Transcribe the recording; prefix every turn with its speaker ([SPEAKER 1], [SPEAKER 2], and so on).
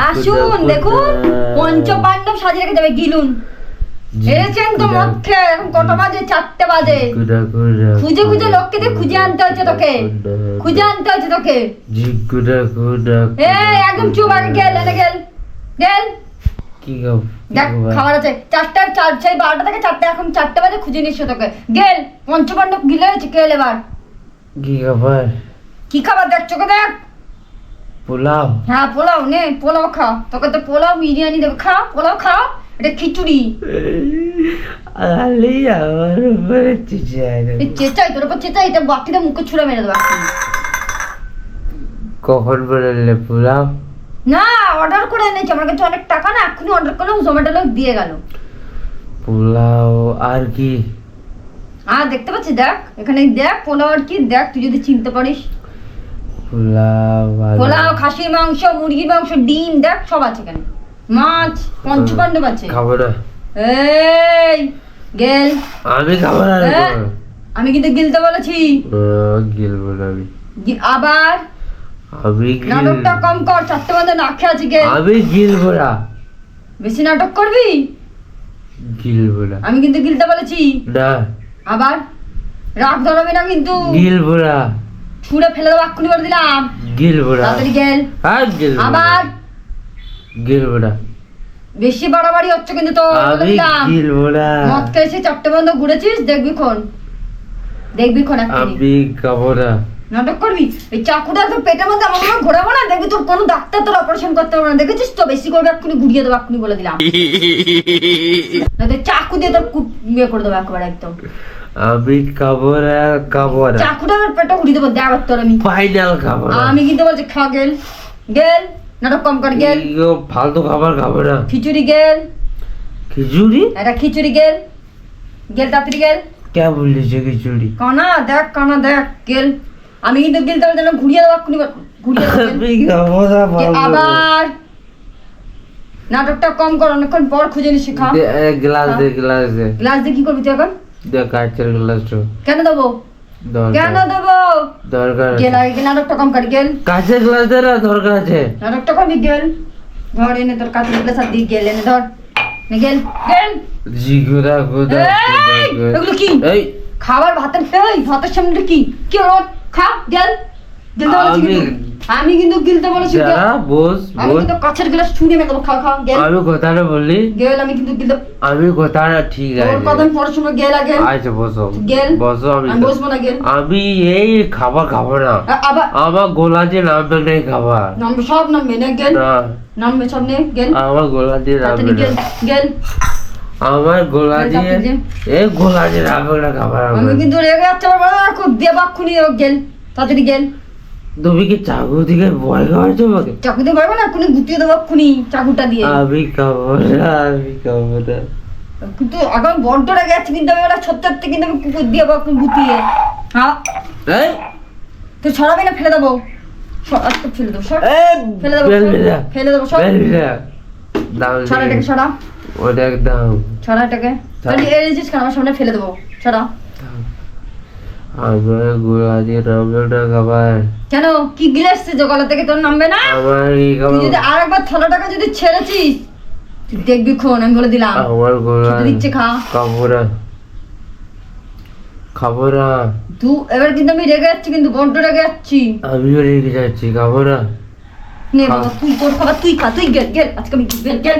[SPEAKER 1] আসুন দেখুন পঞ্চপাণ্ডব সাজিয়ে রেখে যাবে গিলুন এসেছেন তো মদ খেয়ে এখন কটা বাজে 4টে বাজে খুঁজে খুঁজে লোককে দিয়ে খুঁজে আনতে হচ্ছে তোকে এই একদম চুপ আগে গেল কি দেখ খাবার আছে 4টা সেই 12টা থেকে 4টে এখন 4টে বাজে খুঁজে নিচ্ছে তোকে গেল পঞ্চপাণ্ডব গিলে হয়েছে গেল এবার কি খাবার দেখ চোখে দেখ
[SPEAKER 2] পোলাও
[SPEAKER 1] হ্যাঁ পোলাও নে পোলাও খা তোকে তো পোলাও বিরিয়ানি দেবে খা পোলাও খা এটা খিচুড়ি চেঁচাই তোর উপর চেঁচাই এটা বাটিতে মুখে ছুঁড়ে মেরে দেবো
[SPEAKER 2] কখন বললে পোলাও
[SPEAKER 1] না অর্ডার করে এনেছি আমার কাছে অনেক টাকা না এক্ষুনি অর্ডার করলাম জোম্যাটো লোক দিয়ে গেল
[SPEAKER 2] পোলাও আর কি
[SPEAKER 1] আর দেখতে পাচ্ছিস দেখ এখানে দেখ পোলাও আর কি দেখ তুই যদি চিনতে পারিস পোলাও খাসির মাংস মুরগির মাংস ডিম দেখ সব আছে এখানে মাছ পঞ্চপাণ্ডব আছে
[SPEAKER 2] খাবো না
[SPEAKER 1] এই গেল
[SPEAKER 2] আমি খাবো না
[SPEAKER 1] আমি কিন্তু গিলতে বলেছি
[SPEAKER 2] গিলবো না আমি
[SPEAKER 1] আবার
[SPEAKER 2] আমি
[SPEAKER 1] নাটকটা কম কর 4টে বাজে না খেয়ে আছি গেল
[SPEAKER 2] আমি গিলবো না
[SPEAKER 1] বেশি নাটক করবি
[SPEAKER 2] গিলবো না
[SPEAKER 1] আমি কিন্তু গিলতে বলেছি
[SPEAKER 2] না
[SPEAKER 1] আবার রাগ ধরবে না কিন্তু
[SPEAKER 2] গিলবো না
[SPEAKER 1] ছুঁড়ে ফেলে দেবো এক্ষুনি বলে দিলাম
[SPEAKER 2] গিলবো না
[SPEAKER 1] তাড়াতাড়ি গেল
[SPEAKER 2] গিলবো
[SPEAKER 1] আবার
[SPEAKER 2] গিলবো না
[SPEAKER 1] বেশি বাড়াবাড়ি হচ্ছে কিন্তু তো
[SPEAKER 2] আমি গিলবো না
[SPEAKER 1] মদ খেয়ে এসে 4টে বন্ধ ঘুরেছিস দেখবি ক্ষণ
[SPEAKER 2] আমি খাবো না
[SPEAKER 1] নাটক করবি এই চাকুটা তো পেটের মধ্যে আমার মনে ঘোরাবো না দেখবি তোর কোনো ডাক্তার তোর অপারেশন করতে পারবে না দেখেছিস তো বেশি করবে এক্ষুনি ঘুরিয়ে দেবো এক্ষুনি বলে দিলাম চাকু দিয়ে তোর ইয়ে করে দেবো একবার একদম
[SPEAKER 2] আমি খাবো না
[SPEAKER 1] চাকুটা আমার পেটে ঘুরিয়ে দেবো দেখ তোর আমি
[SPEAKER 2] ফাইনাল খাবো না
[SPEAKER 1] আমি কিন্তু বলছি খা গেল নাটক কম কর গেল
[SPEAKER 2] ফালতু খাবার খাবো না
[SPEAKER 1] খিচুড়ি গেল এটা খিচুড়ি গেল তাড়াতাড়ি গেল
[SPEAKER 2] কে বলছে খিচুড়ি
[SPEAKER 1] কানা দেখ গেল আমি কিন্তু গেল তাহলে যেন ঘুরিয়ে দেবো এক্ষুনি আবার নাটকটা কম কর অনেকক্ষণ পর খুঁজে নিস খা
[SPEAKER 2] গ্লাস দে
[SPEAKER 1] গ্লাস দিয়ে কি করবি তুই এখন
[SPEAKER 2] কাঁচের গ্লাসটা
[SPEAKER 1] কেন দেবো
[SPEAKER 2] দরকার
[SPEAKER 1] গেল আগে নাটকটা কম কর গেল
[SPEAKER 2] কাঁচের গ্লাস দে না দরকার আছে
[SPEAKER 1] নাটকটা কমই গেল ধর এনে তোর কাঁচের গ্লাস আর দিয়ে গেল এনে ধর গেল এগুলো কি খাবার ভাতের সামনে কি ওর খা গেল আমি কিন্তু গিলতে বলেছি আমি কিন্তু কাছের গ্লাস ছুঁড়ে মেরে দেবো খা গেল
[SPEAKER 2] আমি কথাটা বললি
[SPEAKER 1] গেল আমি কিন্তু গিলতে
[SPEAKER 2] আমি কথাটা ঠিক আছে
[SPEAKER 1] তোর কথা পরে শুনে গেল আগে
[SPEAKER 2] আচ্ছা বসো
[SPEAKER 1] আমি বসবো না গেল
[SPEAKER 2] আমি এই খাবার খাবো না
[SPEAKER 1] আবার
[SPEAKER 2] আমার গোলা দিয়ে নামবে নেই খাবার
[SPEAKER 1] নামবে সব নামবে না গেল নামবে সব নে গেল
[SPEAKER 2] আমার গোলা দিয়ে নামবে না
[SPEAKER 1] গেল
[SPEAKER 2] আমার গোলা দিয়ে এই গোলা দিয়ে নামবে না খাবার
[SPEAKER 1] আমি কিন্তু রেগে যাচ্ছে আমার খুব দিয়ে বাক্ষুনি গেল তাড়াতাড়ি গেল
[SPEAKER 2] তুমি কি চাকু থেকে ভয় খাওয়াচ্ছো আমাকে
[SPEAKER 1] চাকু দিয়ে পারবো না এক্ষুনি গুটিয়ে দেবো এক্ষুনি চাকুটা দিয়ে
[SPEAKER 2] আমি খাবো না
[SPEAKER 1] কিন্তু এখন বড্ড রেগে যাচ্ছে কিন্তু আমি ওরা সত্তর থেকে কিন্তু আমি কুকুর দিয়ে গুটিয়ে হ্যাঁ তুই ছড়াবি না ফেলে দেবো ফেলে দেবো ফেলে দেবো সব ছড়াটাকে ছড়া
[SPEAKER 2] ওটা একদম
[SPEAKER 1] ছড়াটাকে এনেছিস কেন আমার সামনে ফেলে দেবো ছড়া
[SPEAKER 2] আমার গোলা দিয়ে নামবে না খাবার
[SPEAKER 1] কেন কি গিলাসছে যে গলা থেকে তোর নামবে না
[SPEAKER 2] আমার
[SPEAKER 1] তুই যদি আরেকবার ছড়াটাকে যদি ছেড়েছিস তুই দেখবি ক্ষণ আমি বলে দিলাম
[SPEAKER 2] আমার গোলা
[SPEAKER 1] দিচ্ছে খা
[SPEAKER 2] খাবো না
[SPEAKER 1] তুই এবার কিন্তু আমি রেগে যাচ্ছি কিন্তু বড্ড রেগে যাচ্ছি
[SPEAKER 2] আমিও রেগে যাচ্ছি খাবো না
[SPEAKER 1] নে বাবা তুই তোর খাবার তুই খা তুই গেল আজকে আমি গেল